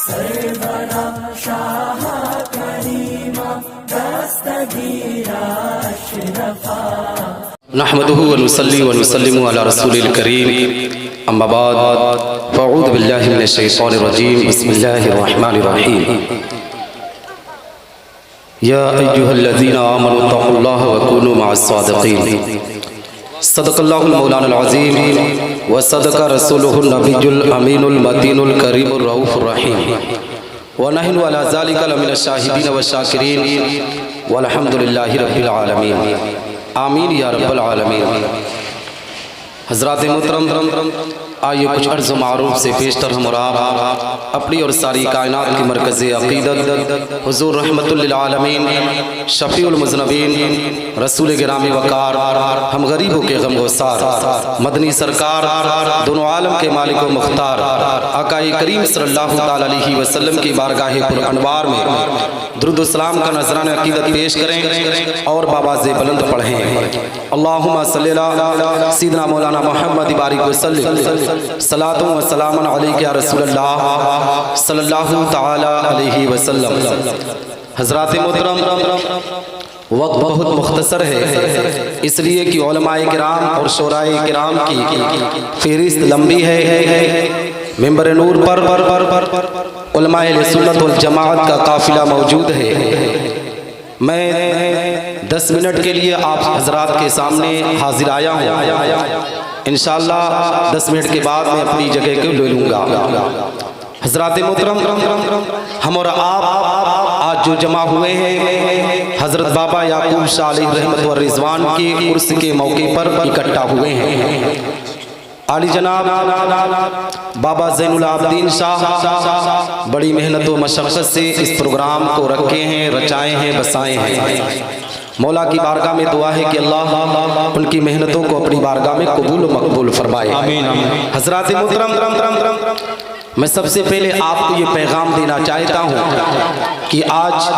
سرورا شاہ کریما دستگیرا اشرفا نحمده ونصلي ونسلم على رسول الكريم اما بعد فاعوذ بالله من الشيطان الرجيم بسم الله الرحمن الرحيم يا ايها الذين امنوا اتقوا الله وكونوا مع الصادقين صدق الله المولانا العظيم وصدق رسوله النبي الامين المتين الكريم الرؤوف الرحيم ونحن على ذلك لمن الشاهدين والشاكرين والحمد لله رب العالمين آمین یا رب العالمین۔ حضرات محترم، آئیے کچھ عرض و معروف سے پیشتر ہم اور آپ اپنی اور ساری کائنات کی مرکز عقیدت حضور رحمت للعالمین شفیع المذنبین رسول گرامی وقار ہم غریبوں کے غم گسار مدنی سرکار دونوں عالم کے مالک و مختار آقا کریم صلی اللہ تعالیٰ علیہ وسلم کی بارگاہ پر انوار میں درود و سلام کا نذرانہ عقیدت پیش کریں اور بآواز بلند پڑھیں۔ اللہم صلی اللہ سیدنا مولانا محمد بارک وسلم صلاۃ و سلام علیک یا رسول اللہ صلی اللہ تعالی علیہ وسلم۔ حضرات محترم، وقت بہت مختصر ہے، اس لیے کہ علماء کرام اور شعراء کرام کی فہرست لمبی ہے۔ ممبر نور پر علماء اہل سنت والجماعت کا قافلہ موجود ہے۔ میں 10 منٹ کے لیے آپ حضرات کے سامنے حاضر آیا ہوں، انشاءاللہ 10 منٹ کے بعد میں اپنی جگہ کو لے لوں گا۔ حضرات محترم، ہم اور آپ آج جو جمع ہوئے ہیں حضرت بابا یعقوب شاہ علیہ رحمت و رضوان کے عرس کے موقع پر اکٹھا ہوئے ہیں۔ عالی جناب بابا زین العابدین شاہ بڑی محنت و مشقت سے اس پروگرام کو رکھے ہیں، رچائے ہیں، بسائے ہیں۔ مولا کی بارگاہ میں دعا ہے کہ اللہ ان کی محنتوں کو اپنی بارگاہ میں قبول و مقبول فرمائے۔ حضرات محترم، میں سب سے پہلے آپ کو یہ پیغام دینا چاہتا ہوں کہ آج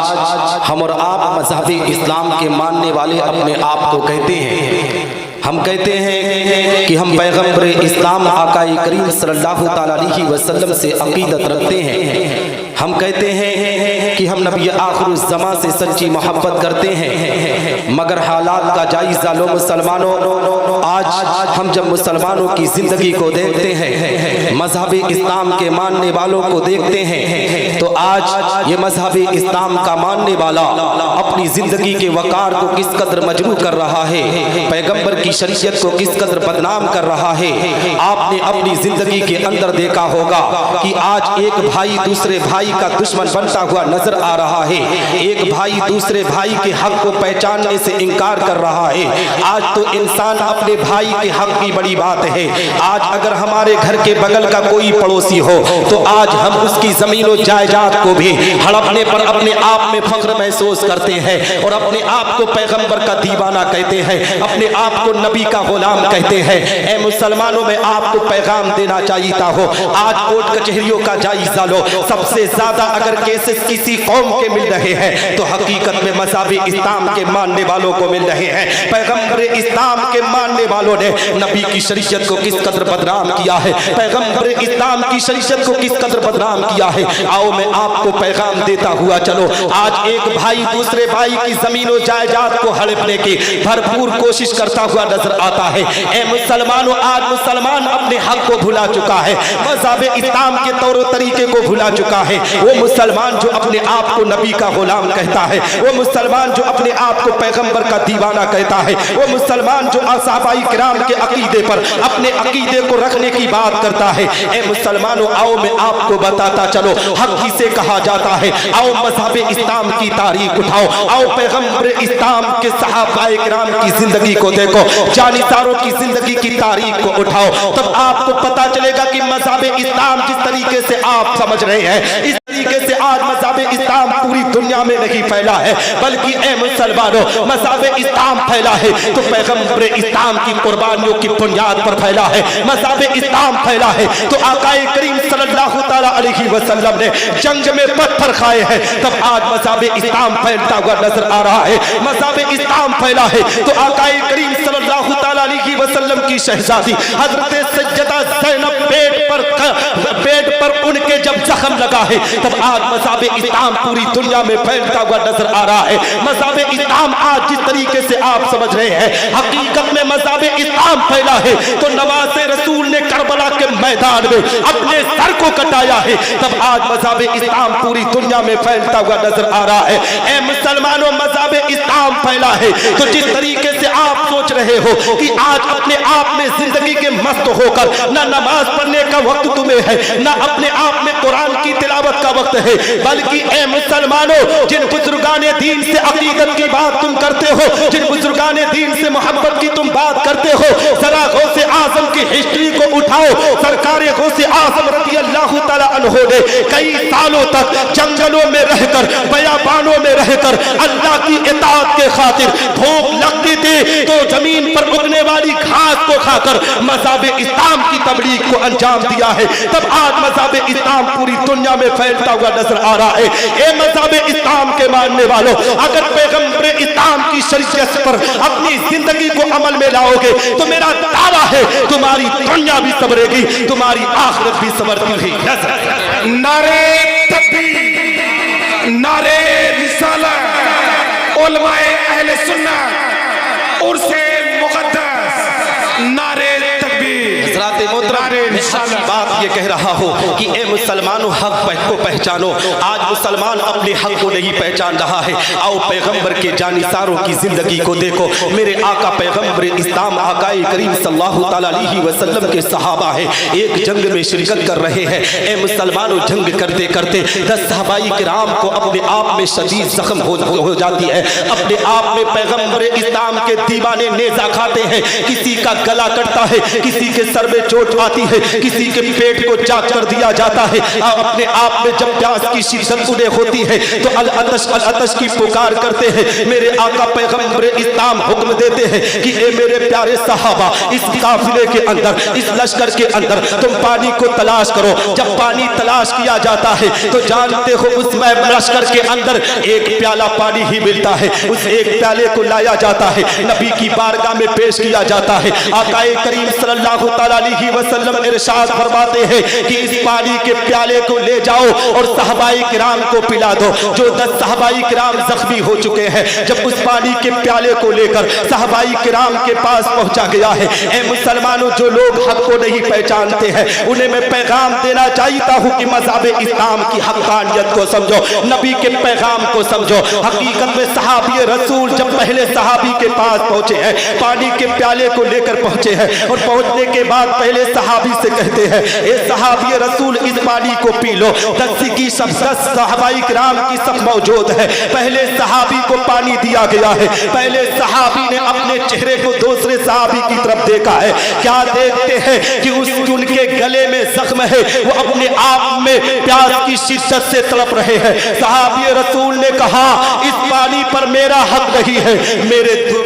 ہم اور آپ مذہب اسلام کے ماننے والے اپنے آپ کو کہتے ہیں، ہم کہتے ہیں کہ ہم پیغمبر اسلام آقا کریم صلی اللہ تعالیٰ علیہ وسلم سے عقیدت رکھتے ہیں، ہم کہتے ہیں کہ ہم نبی آخر الزمان سے سچی محبت کرتے ہیں، مگر حالات کا جائزہ لو مسلمانوں، آج ہم جب مسلمانوں کی زندگی کو دیکھتے ہیں، مذہب اسلام کے ماننے والوں کو دیکھتے ہیں، تو آج یہ مذہب اسلام کا ماننے والا اپنی زندگی کے وقار کو کس قدر مجروح کر رہا ہے، پیغمبر کی شریعت کو کس قدر بدنام کر رہا ہے۔ آپ نے اپنی زندگی کے اندر دیکھا ہوگا کہ آج ایک بھائی دوسرے بھائی کا دشمن بنتا ہوا نظر آ رہا ہے، ایک بھائی دوسرے بھائی کے حق کو پہچاننے سے انکار کر رہا ہے۔ آج تو انسان اپنے بھائی کے حق کی بڑی بات ہے۔ آج اگر ہمارے گھر کے بغل کا کوئی پڑوسی ہو تو آج ہم اس کی زمین و جائیداد کو بھی ہڑپنے پر اپنے آپ میں فخر محسوس کرتے ہیں اور اپنے آپ کو پیغمبر کا دیوانہ کہتے ہیں، اپنے آپ کو نبی کا غلام کہتے ہیں۔ اے مسلمانوں، میں آپ کو پیغام دینا چاہیتا ہوں، آج کورٹ کچہریوں کا جائزہ لو، سب سے زیادہ اگر کیسز کسی قوم کے مل رہے ہیں تو حقیقت میں مذہب اسلام کے ماننے والوں کو مل رہے ہیں۔ پیغمبر اسلام کے ماننے والوں نے نبی کی شریعت کو کس قدر بدنام کیا ہے، پیغمبر اسلام کی شریعت کو کس قدر بدنام کیا ہے۔ آؤ میں آپ کو پیغام دیتا ہوا چلو، آج ایک بھائی دوسرے بھائی کی زمین و جائیداد کو ہڑپنے کی بھرپور کوشش کرتا ہوا نظر آتا ہے۔ اے مسلمانوں، آج مسلمان اپنے حق کو بھلا چکا ہے، مذہب اسلام کے طور و طریقے کو بھلا چکا ہے۔ وہ مسلمان جو اپنے آپ کو نبی کا غلام کہتا ہے، وہ مسلمان جو اپنے آپ کو پیغمبر کا دیوانہ کہتا ہے، وہ مسلمان جو صحابہ کرام کے عقیدے پر اپنے عقیدے کو رکھنے کی بات کرتا ہے۔ اے مسلمانوں، آؤ میں آپ کو بتاتا چلو حق کسے کہا جاتا ہے۔ آؤ مذہب اسلام کی تاریخ اٹھاؤ، آؤ پیغمبر اسلام کے صحابہ کرام کی زندگی کو دیکھو، جانثاروں کی زندگی کی تاریخ کو اٹھاؤ، تب آپ کو پتا چلے گا کہ مذہب اسلام جس طریقے سے آپ سمجھ رہے ہیں اس طریقے سے آج مذہب اسلام پوری دنیا میں نہیں پھیلا ہے بلکہ اے مسلمانوں مذہب اسلام پھیلا ہے تو پیغمبر اسلام کی قربانیوں کی بنیاد پر پھیلا ہے. مذہب اسلام پھیلا ہے تو آقا کریم صلی اللہ تعالیٰ علیہ وسلم نے جنگ میں پتھر کھائے ہیں تب آج مذہب اسلام پھیلتا ہوا نظر آ رہا ہے. مذہب اسلام پھیلا ہے تو آقا کریم صلی اللہ تعالیٰ علیہ وسلم کی شہزادی حضرت سیدہ زینب پیٹ پر ان کے جب زخم لگا ہے تب آج مذہب اسلام پوری دنیا میں پھیلتا ہوا نظر آ رہا ہے. مذہب اسلام آج جس طریقے سے آپ سمجھ رہے ہیں حقیقت میں مذہب اسلام پھیلا ہے تو نواز رسول نے کربلا کے میدان میں اپنے سر کو کٹایا ہے تب آج مذہب اسلام پوری دنیا میں پھیلتا ہوا نظر آ رہا ہے. اے مسلمانوں مذہب اسلام پھیلا ہے تو جس طریقے سے آپ سوچ رہے ہو کہ آج اپنے آپ میں زندگی کے مست ہو کر نہ نماز پڑھنے کا وقت تمہیں ہے نہ اپنے آپ میں قرآن کی تلاوت کا وقت ہے بلکہ اے مسلمانوں جن بزرگان دین سے عقیدت کی بات تم کرتے ہو جن بزرگان دین سے محبت کی تم بات کرتے ہو ذرا غوث اعظم کی ہسٹری کو اٹھاؤ. سرکار غوث اعظم رضی اللہ تعالی عنہ نے کئی سالوں تک جنگلوں میں رہ کر بیابانوں میں رہ کر اللہ کی اطاعت کے خاطر بھوک لگتی تھی تو زمین پر اگنے والی گھاس کو کھا کر مذہب اسلام کی تبلیغ کو انجام دیا ہے. تب آج مذہب اسلام پوری دنیا میں پھیلتا ہوا نظر آ رہا ہے. اے مذہب اسلام کے ماننے والوں اگر پیغمبر اسلام کی شریعت پر اپنی زندگی کو عمل میں لاؤ گے تو میرا دعویٰ ہے تمہاری دنیا بھی سنورے گی تمہاری آخرت بھی سنورتی ہوئی نظر آئے گی. نعرے تکبیر نعرے رسالت علماء اہل سنت عرس مقدس نعرے تکبیر. حضرات محترم بات یہ کہہ رہا ہو کہ اے مسلمانوں حق کو پہچانو. آج مسلمان اپنے حق کو نہیں پہچان رہا ہے. آؤ پیغمبر کے جانثاروں کی زندگی کو دیکھو. میرے آقا پیغمبر اسلام آقا کریم صلی اللہ تعالیٰ علیہ وسلم کے صحابہ ہیں ایک جنگ میں شرکت کر رہے ہیں. اے مسلمانوں جنگ کرتے کرتے 10 صحابائی کرام کو اپنے آپ میں شدید زخم ہو جاتی ہے. اپنے آپ میں پیغمبر اسلام کے دیوانے نیزہ کھاتے ہیں. کسی کا گلا کٹتا ہے کسی کے سر میں چوٹ آتی ہے کسی کے پیٹ کو چاک کر دیا جاتا ہے. اپنے آپ میں جب پیاس کی شدت انہیں ہوتی ہے تو العطش کی پکار کرتے ہیں. میرے آقا پیغمبر اسلام حکم دیتے ہیں کہ اے میرے پیارے صحابہ اس قافلے کے اندر اس لشکر کے اندر تم پانی کو تلاش کرو. جب پانی تلاش کیا جاتا ہے تو جانتے ہو اس لشکر کے اندر ایک پیالہ پانی ہی ملتا ہے. اس ایک پیالے کو لایا جاتا ہے نبی کی بارگاہ میں پیش کیا جاتا ہے. آقا کریم صلی اللہ تعالیٰ علیہ وسلم ارشاد فرماتے ہیں کہ اس پانی کے پیالے کو لے جاؤ اور صحابائی کرام کو پلا دو. جو 10 صحابائی کرام زخمی ہو چکے ہیں جب اس پانی کے پیالے کو لے کر صحابائی کرام کے پاس پہنچا گیا ہے. اے مسلمانوں جو لوگ حق کو نہیں پہچانتے ہیں انہیں میں پیغام دینا چاہتا ہوں کہ مذہب اسلام کی حقانیت کو سمجھو نبی کے پیغام کو سمجھو. حقیقت میں صحابی رسول جب پہلے صحابی کے پاس پہنچے ہیں پانی کے پیالے کو لے کر پہنچے ہیں اور پہنچنے کے بعد پہلے صحابی سے کہتے ہیں اے صحابی رسول اس پانی کو پی لو. 10 صحابائی کرام کی سب موجود ہے. پہلے صحابی کو پانی دیا گیا ہے. پہلے صحابی نے اپنے چہرے کو دوسرے صحابی کی طرف دیکھا ہے. کیا دیکھتے ہیں کہ ان کے گلے میں زخم ہے وہ اپنے آپ میں پیاس کی شدت سے تڑپ رہے ہیں. صحابی رسول نے کہا اس پانی پر میرا حق نہیں ہے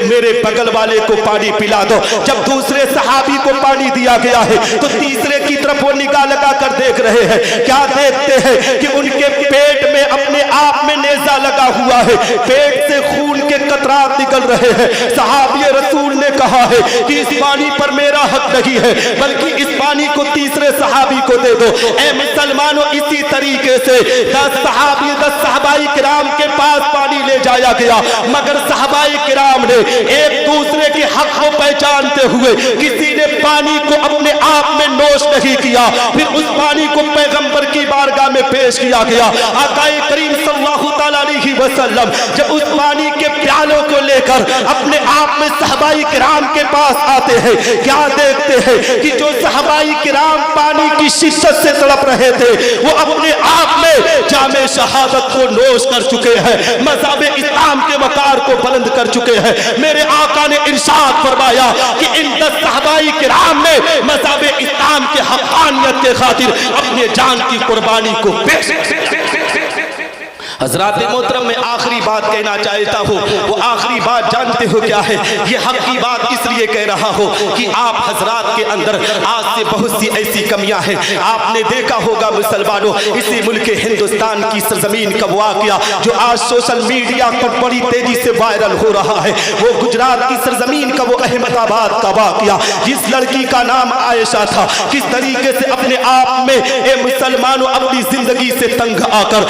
میرے بغل والے کو پانی پلا دو. جب دوسرے صحابی کو پانی دیا گیا ہے تو تیسرے کی طرف وہ نگاہ لگا کر دیکھ رہے ہیں. کیا دیکھتے ہیں کہ ان کے پیٹ میں اپنے آپ میں نیزہ لگا ہوا ہے. پیٹ سے خون کے قطرات نکل رہے ہیں. صحابی رسول نے کہا ہے کہ اس پانی پر میرا حق نہیں ہے بلکہ اس پانی کو تیسرے صحابی کو دے دو. اے مسلمانوں اسی طریقے سے 10 صحابائی کرام کے پاس پانی لے جایا گیا مگر صحابائی کرام نے ایک دوسرے کے حق کو پہچانتے ہوئے کسی نے پانی کو اپنے آپ میں نوش نہیں کیا. پھر اس پانی کو پیغمبر کی بارگاہ میں پیش کیا گیا. آقا کریم صلی اللہ تعالیٰ علیہ وسلم جب اس پانی کے پیالوں کو لے کر اپنے آپ میں صحابائی کرام کے پاس آتے ہیں کیا دیکھتے ہیں کہ جو صحابائی کرام پانی کی شدت سے تڑپ رہے تھے وہ اپنے آپ میں جام شہادت کو نوش کر چکے ہیں. مذہب اسلام کے وقار کو بلند کر چکے ہیں. میرے آقا نے ارشاد فرمایا کہ ان 10 صحابائی کرام نے مذہب اسلام کے حقانیت کے خاطر اپنے جان کی قربانی کو پیش کیا. حضرات محترم میں آخری بات کہنا چاہتا ہوں، وہ آخری بات جانتے ہو کیا ہے؟ یہ حق کی بات اس لیے کہہ رہا ہوں کہ آپ حضرات کے اندر آج سے بہت سی ایسی کمیاں ہیں۔ آپ نے دیکھا ہوگا مسلمانوں، اسی ملک ہندوستان کی سرزمین کا واقعہ جو آج سوشل میڈیا پر بڑی تیزی سے وائرل ہو رہا ہے، وہ گجرات کی سرزمین کا وہ احمد آباد کا واقعہ، جس لڑکی کا نام عائشہ تھا، کس طریقے سے اپنے آپ میں اے مسلمانوں اپنی زندگی سے تنگ آ کر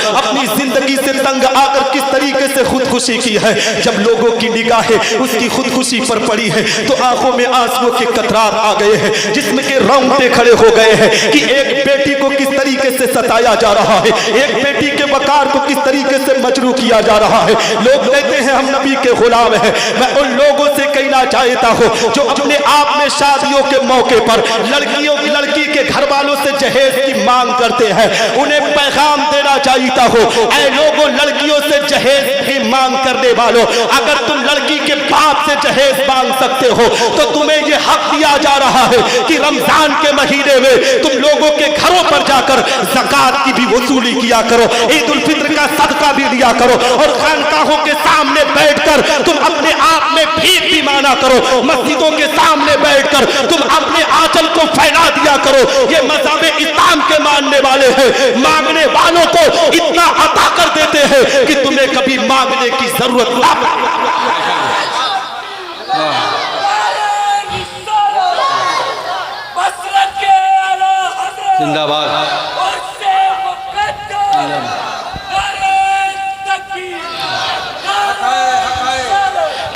کس طریقے سے خودکشی کی ہے۔ جب لوگوں کی نگاہیں اس کی خودکشی پر پڑی ہے تو آنکھوں میں آنسوؤں کے قطرات آ گئے ہیں، جسم کے رونگٹے کھڑے ہو گئے ہیں کہ ایک بیٹی کو کس طریقے سے ستایا جا رہا ہے، ایک بیٹی کے وقار کو کس طریقے سے مجروح کیا جا رہا ہے۔ لوگ کہتے ہیں ہم نبی کے غلام ہیں۔ میں ان لوگوں سے کہنا چاہتا ہوں جو اپنے آپ میں شادیوں کے موقع پر لڑکی کے گھر والوں سے جہیز کی مانگ کرتے ہیں، انہیں پیغام دینا چاہتا ہوں، اے لوگوں لڑکیوں سے جہیز کی مانگ کرنے والوں، اگر تم لڑکی کے باپ سے جہیز مانگ سکتے ہو تو تمہیں یہ حق دیا جا رہا ہے کہ رمضان کے مہینے میں تم لوگوں کے گھروں پر جا کر زکوٰۃ کی بھی وصولی کیا کرو، عید الفطر کا صدقہ بھی دیا کرو، اور خانقاہوں کے سامنے بیٹھ کر تم اپنے آپ میں بھیک بھی مانگا کرو، مسجدوں کے سامنے بیٹھ کر تم اپنے آنچل کو پھیلا دیا کرو۔ یہ مذہب اسلام کے ماننے والے ہیں، مانگنے والوں کو اتنا عطا کر دیتے ہیں کہ تمہیں کبھی مانگنے کی ضرورت نہ پڑے۔ زندہ باد۔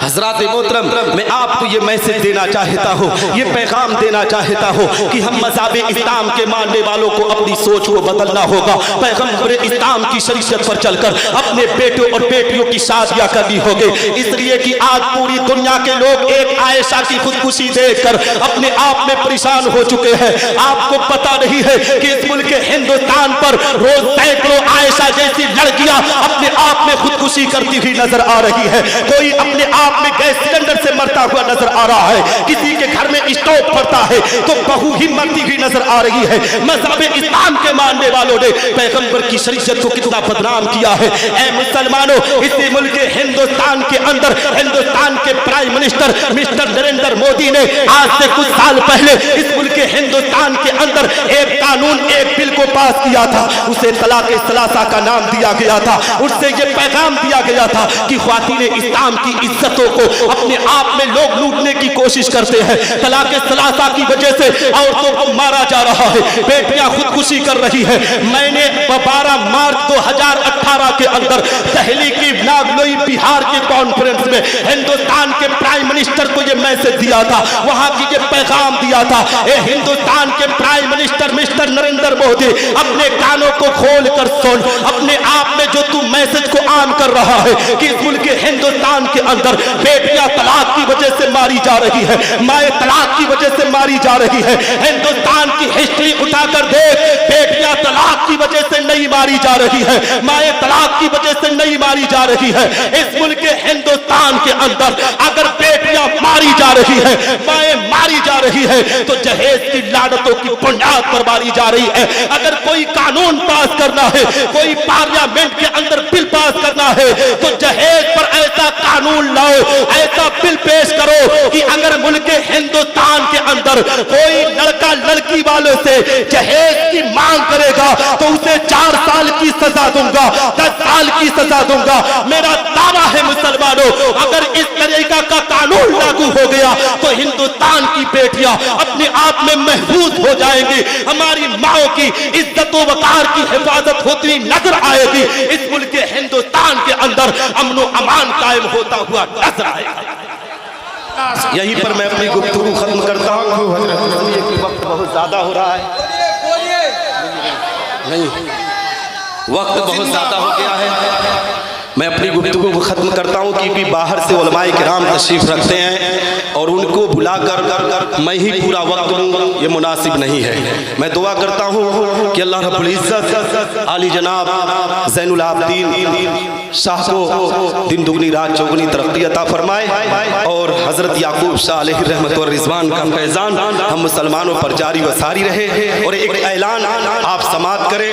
حضرات محترم میں آپ کو یہ میسج دینا چاہتا ہوں، یہ پیغام دینا چاہتا ہوں کہ ہم مذہب اسلام کے ماننے والوں کو اپنی سوچ کو بدلنا ہوگا، پیغمبر اسلام کی شریعت پر چل کر اپنے بیٹوں اور بیٹیوں کی شادیاں کرنی ہوگی، اس لیے کہ آج پوری دنیا کے لوگ ایک عائشہ کی خودکشی دیکھ کر اپنے آپ میں پریشان ہو چکے ہیں۔ آپ کو پتہ نہیں ہے کہ اس ملک ہندوستان پر روز سینکڑوں عائشہ جیسی لڑکیاں اپنے آپ میں خودکشی کرتی ہوئی نظر آ رہی ہے، کوئی اپنے آپ میں گیس سلنڈر سے مرتا ہوا نظر آ رہا ہے، کسی کے گھر میں اسٹوو پڑتا ہے تو بہو ہی مرتی ہوئی نظر آ رہی ہے۔ مذہب اسلام کے ماننے والوں نے پیغمبر کی شریعت کو کتنا بدنام کیا ہے۔ اے مسلمانوں، اسی ملک ہندوستان کے اندر ہندوستان کے prime minister mister Narendra Modi نے آج سے کچھ سال پہلے اس ملک ہندوستان کے اندر ایک قانون، ایک بل کو پاس کیا تھا، اسے طلاق ثلاثہ کا نام دیا گیا تھا۔ اس سے یہ پیغام دیا گیا تھا کہ خواتین اسلام کی عزتوں کو اپنے آپ میں لوگ لوٹنے کی کوشش کرتے ہیں، طلاق ثلاثہ کی وجہ سے عورتوں کو مارا جا رہا ہے، بیٹیاں خودکشی کر رہی ہیں۔ میں نے 12 مارچ 2018 کے اندر دہلی کی ناگلوئی بہار کی کانفرنس میں ہندوستان کے پرائم منسٹر کو یہ میسج دیا تھا، وہاں کی یہ پیغام دیا تھا، اے ہندوستان کے prime minister mister Narendra Modi, اپنے کانوں کو کھول کر سن، اپنے آپ میں جو تم میسج کو عام کر رہا ہے کہ اس ملک ہندوستان کے اندر بیٹیاں طلاق کی وجہ سے ماری جا رہی ہے، مائیں طلاق کی وجہ سے ماری جا رہی ہے۔ ہندوستان کی ہسٹری اٹھا کر دیکھ، بیٹیاں طلاق کی وجہ سے نہیں ماری جا رہی ہے، مائیں طلاق کی وجہ سے نہیں ماری جا رہی ہے۔ اس ملک ہندوستان کے اندر اگر بیٹیاں ماری جا رہی ہے، مائیں ماری جا رہی ہے تو جہیز کی لعنتوں کی بنیاد پر ماری جا رہی ہے۔ اگر کوئی قانون پاس کرنا ہے، کوئی پارلیمنٹ کے اندر بل پاس کرنا ہے تو جہیز پر ایسا قانون لاؤ، ایسا بل پیش کرو کہ اگر ملک ہندوستان کے اندر کوئی لڑکا لڑکی والوں سے جہیز کی مانگ کرے گا تو اسے 4 سال کی سزا دوں گا، 10 سال کی سزا دوں گا۔ میرا دعویٰ ہے مسلمانوں، اگر اس طریقہ کا قانون لاگو ہو گیا تو ہندوستان کی بیٹیاں اپنے آپ میں محفوظ ہو جائیں گی، ہماری ماؤں کی عزت و وقار کی حفاظت ہوتی نظر آئے گی، اس ملک ہندوستان کے اندر امن و امان قائم ہوتا ہوا نظر آئے گا۔ یہیں پر میں اپنی گفتگو ختم کرتا ہوں، وقت بہت زیادہ ہو رہا ہے، وقت بہت زیادہ ہو گیا ہے، میں اپنی گفتگو کو ختم کرتا ہوں کیونکہ باہر سے علماء کرام تشریف رکھتے ہیں اور ان کو بلا کر میں ہی پورا وقت لوں یہ مناسب نہیں ہے۔ میں دعا کرتا ہوں کہ اللہ رب العزت عالی جناب زین العابدین شاہ کو دن دگنی رات چوگنی ترقی عطا فرمائے اور حضرت یعقوب شاہ علیہ الرحمت والرضوان کا فیضان ہم مسلمانوں پر جاری و ساری رہے۔ اور ایک اعلان آپ سماعت کریں۔